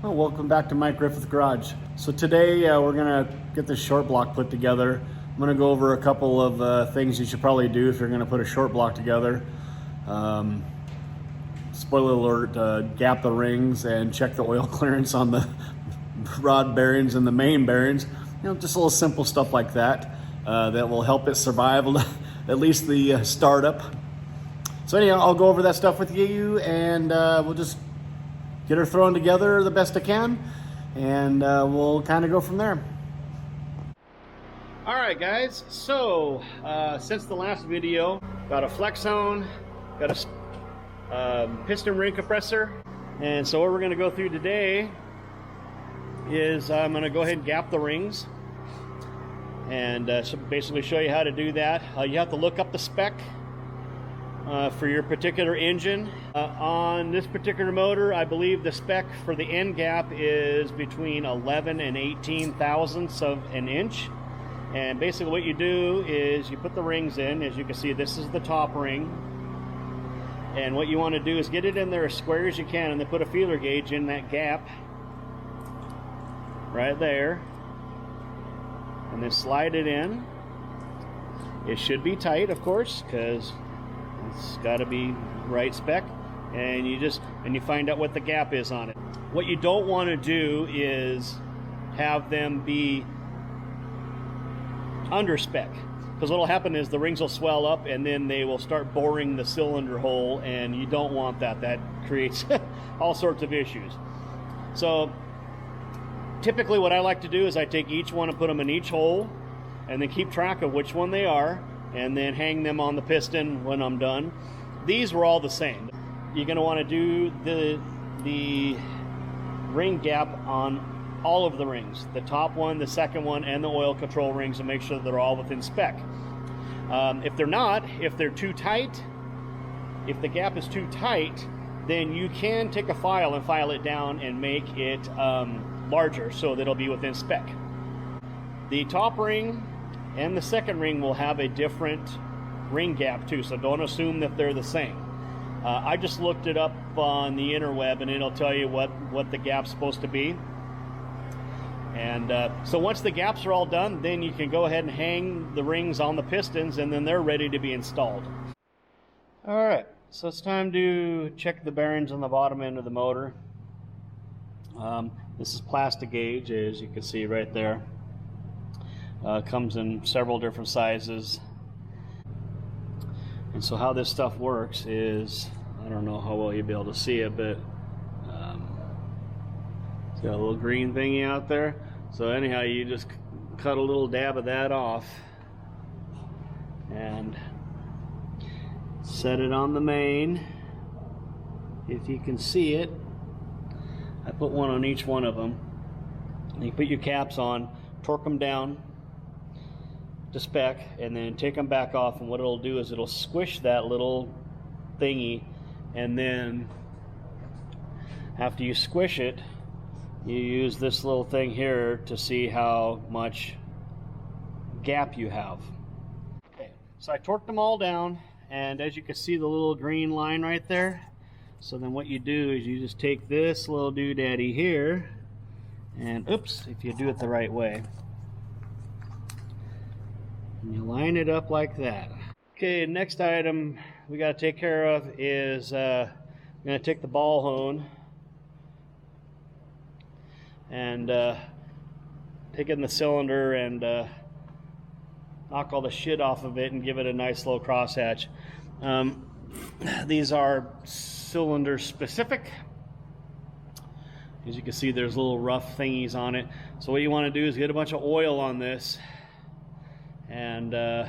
Oh, welcome back to Mike Griffith Garage. So today we're gonna get this short block put together. I'm gonna go over a couple of things you should probably do if you're gonna put a short block together. Spoiler alert, gap the rings and check the oil clearance on the rod bearings and the main bearings. You know, just a little simple stuff like that that will help it survive at least the startup. So anyhow, I'll go over that stuff with you, and we'll just get her thrown together the best I can, and we'll kind of go from there. All right, guys. So since the last video, got a flex zone, got a piston ring compressor, and so what we're going to go through today is I'm going to go ahead and gap the rings, and so basically show you how to do that. You have to look up the spec for your particular engine. On this particular motor, I believe the spec for the end gap is between 11 and 18 thousandths of an inch. And basically what you do is you put the rings in. As you can see, this is the top ring. And what you want to do is get it in there as square as you can, and then put a feeler gauge in that gap right there. And then slide it in. It should be tight, of course, because it's got to be right spec, and you find out what the gap is on it. What you don't want to do is have them be under spec, because what will happen is the rings will swell up and then they will start boring the cylinder hole, and you don't want that. That creates all sorts of issues. So typically what I like to do is I take each one and put them in each hole, and then keep track of which one they are, and then hang them on the piston when I'm done. These were all the same. You're going to want to do the ring gap on all of the rings, the top one, the second one, and the oil control rings, and make sure they're all within spec. If they're not, if they're too tight, if the gap is too tight, then you can take a file and file it down and make it larger so that it'll be within spec. The top ring and the second ring will have a different ring gap too, so don't assume that they're the same. I just looked it up on the interweb, and it'll tell you what the gap's supposed to be. And so once the gaps are all done, then you can go ahead and hang the rings on the pistons, and then they're ready to be installed. All right, so it's time to check the bearings on the bottom end of the motor. This is plastic gauge, as you can see right there. Comes in several different sizes. And so how this stuff works is, I don't know how well you'll be able to see it, but it's got a little green thingy out there. So anyhow, you just cut a little dab of that off and set it on the main. If you can see it, I put one on each one of them. And you put your caps on, torque them down to spec, and then take them back off, and what it'll do is it'll squish that little thingy, and then after you squish it, you use this little thing here to see how much gap you have. Okay, so I torqued them all down, and as you can see the little green line right there, so then what you do is you just take this little doodaddy here, and oops, if you do it the right way, and you line it up like that. Okay, next item we got to take care of is I'm going to take the ball hone and take it in the cylinder and knock all the shit off of it and give it a nice low crosshatch. These are cylinder specific. As you can see, there's little rough thingies on it. So what you want to do is get a bunch of oil on this, and I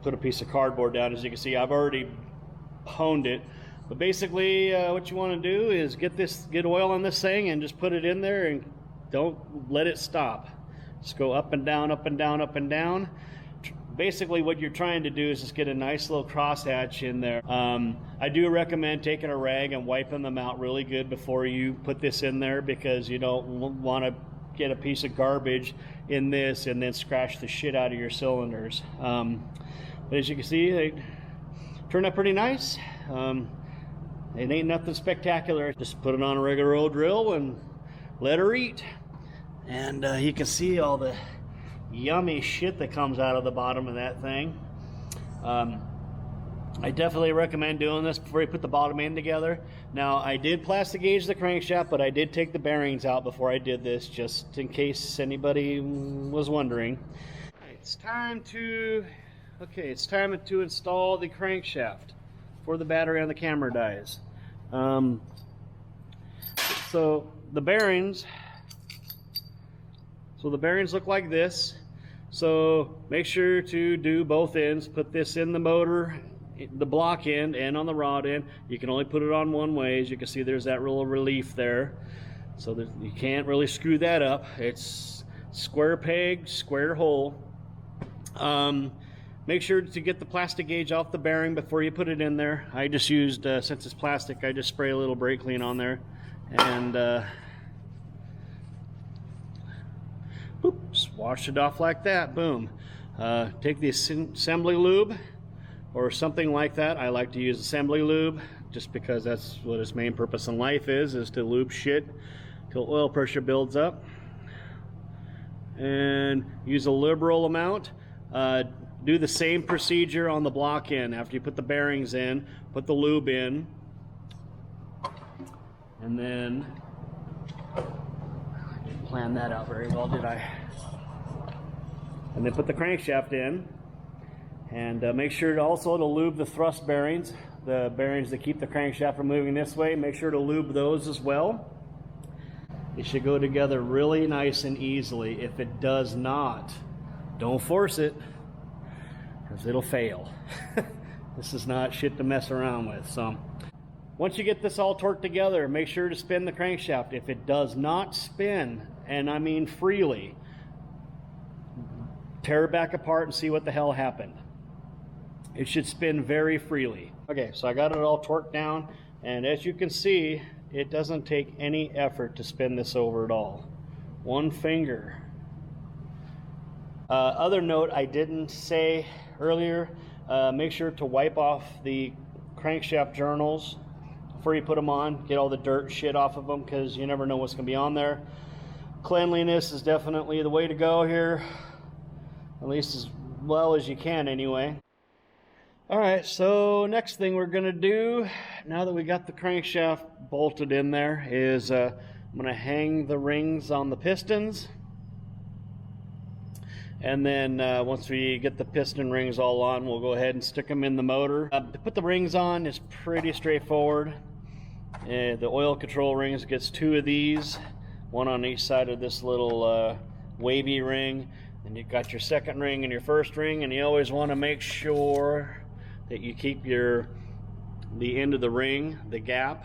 put a piece of cardboard down. As you can see, I've already honed it. But basically what you want to do is get oil on this thing and just put it in there, and don't let it stop. Just go up and down, up and down, up and down. Basically what you're trying to do is just get a nice little crosshatch in there. I do recommend taking a rag and wiping them out really good before you put this in there, because you don't want to get a piece of garbage in this and then scratch the shit out of your cylinders. But as you can see, they turned out pretty nice. It ain't nothing spectacular. Just put it on a regular old drill and let her eat. And you can see all the yummy shit that comes out of the bottom of that thing. I definitely recommend doing this before you put the bottom end together. Now, I did plastic gauge the crankshaft, but I did take the bearings out before I did this, just in case anybody was wondering. It's time to install the crankshaft before the battery on the camera dies. So the bearings look like this. So make sure to do both ends. Put this in the motor, the block end, and on the rod end. You can only put it on one way. As you can see, there's that little relief there. So you can't really screw that up. It's square peg, square hole. Make sure to get the plastic gauge off the bearing before you put it in there. I just used, since it's plastic, I just spray a little brake clean on there. And boop, just wash it off like that, boom. Take the assembly lube or something like that. I like to use assembly lube just because that's what its main purpose in life is to lube shit till oil pressure builds up. And use a liberal amount. Do the same procedure on the block end. After you put the bearings in, put the lube in, and then I didn't plan that out very well, did I? And then put the crankshaft in, and make sure also to lube the thrust bearings, the bearings that keep the crankshaft from moving this way. Make sure to lube those as well. It should go together really nice and easily. If it does not, don't force it, because it'll fail. This is not shit to mess around with. So once you get this all torqued together, make sure to spin the crankshaft. If it does not spin, and I mean freely, tear it back apart and see what the hell happened. It should spin very freely. Okay, so I got it all torqued down, and as you can see, it doesn't take any effort to spin this over at all. One finger. Other note I didn't say earlier, make sure to wipe off the crankshaft journals before you put them on. Get all the dirt shit off of them, because you never know what's going to be on there. Cleanliness is definitely the way to go here, at least as well as you can anyway. Alright, so next thing we're going to do, now that we got the crankshaft bolted in there, is I'm going to hang the rings on the pistons. And then once we get the piston rings all on, we'll go ahead and stick them in the motor. To put the rings on is pretty straightforward. The oil control rings gets 2 of these, one on each side of this little wavy ring. And you've got your second ring and your first ring, and you always want to make sure that you keep the end of the ring, the gap.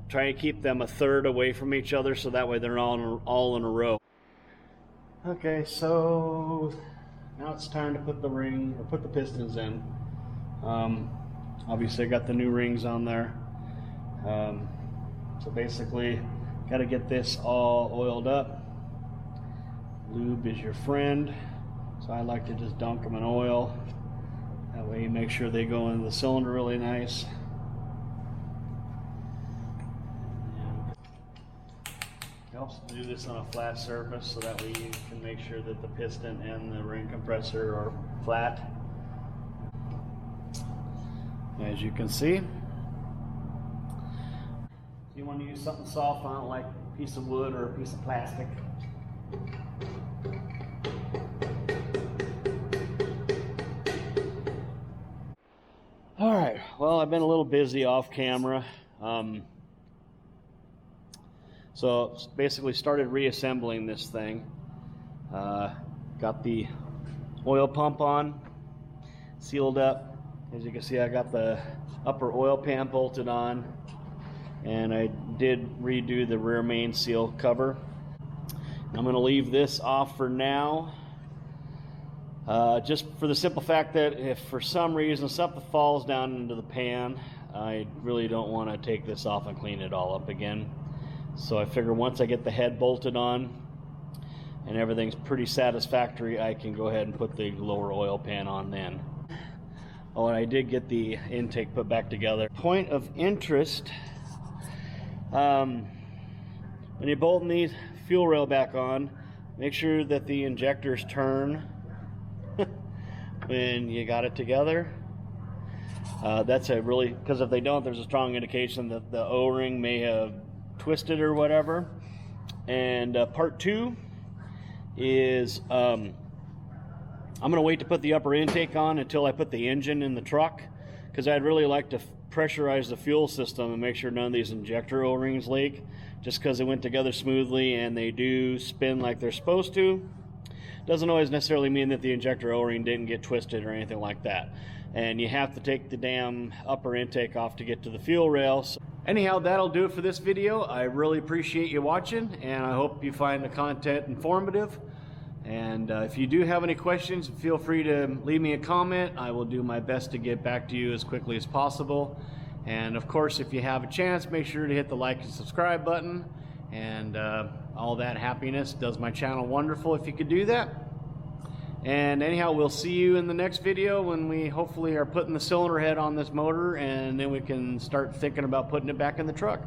Try to keep them 1/3 away from each other, so that way they're all in a row. Okay, so now it's time to put the pistons in. Obviously I got the new rings on there. So basically, got to get this all oiled up. Lube is your friend, so I like to just dunk them in oil. That way you make sure they go in the cylinder really nice. It helps to do this on a flat surface, so that way you can make sure that the piston and the ring compressor are flat. As you can see, you want to use something soft on it, like a piece of wood or a piece of plastic. Alright, well, I've been a little busy off camera. So basically started reassembling this thing. Got the oil pump on, sealed up. As you can see, I got the upper oil pan bolted on, and I did redo the rear main seal cover. I'm going to leave this off for now, just for the simple fact that if for some reason something falls down into the pan, I really don't want to take this off and clean it all up again. So I figure once I get the head bolted on and everything's pretty satisfactory, I can go ahead and put the lower oil pan on then. Oh, and I did get the intake put back together. Point of interest, when you're bolting the fuel rail back on, make sure that the injectors turn when you got it together. That's a really, because if they don't, there's a strong indication that the O-ring may have twisted or whatever. And part two is I'm going to wait to put the upper intake on until I put the engine in the truck, because I'd really like to pressurize the fuel system and make sure none of these injector O-rings leak, just because they went together smoothly and they do spin like they're supposed to. Doesn't always necessarily mean that the injector O-ring didn't get twisted or anything like that. And you have to take the damn upper intake off to get to the fuel rail. So anyhow, that'll do it for this video. I really appreciate you watching, and I hope you find the content informative. And if you do have any questions, feel free to leave me a comment. I will do my best to get back to you as quickly as possible. And of course, if you have a chance, make sure to hit the like and subscribe button. And all that happiness does my channel wonderful if you could do that. And anyhow, we'll see you in the next video when we hopefully are putting the cylinder head on this motor, and then we can start thinking about putting it back in the truck.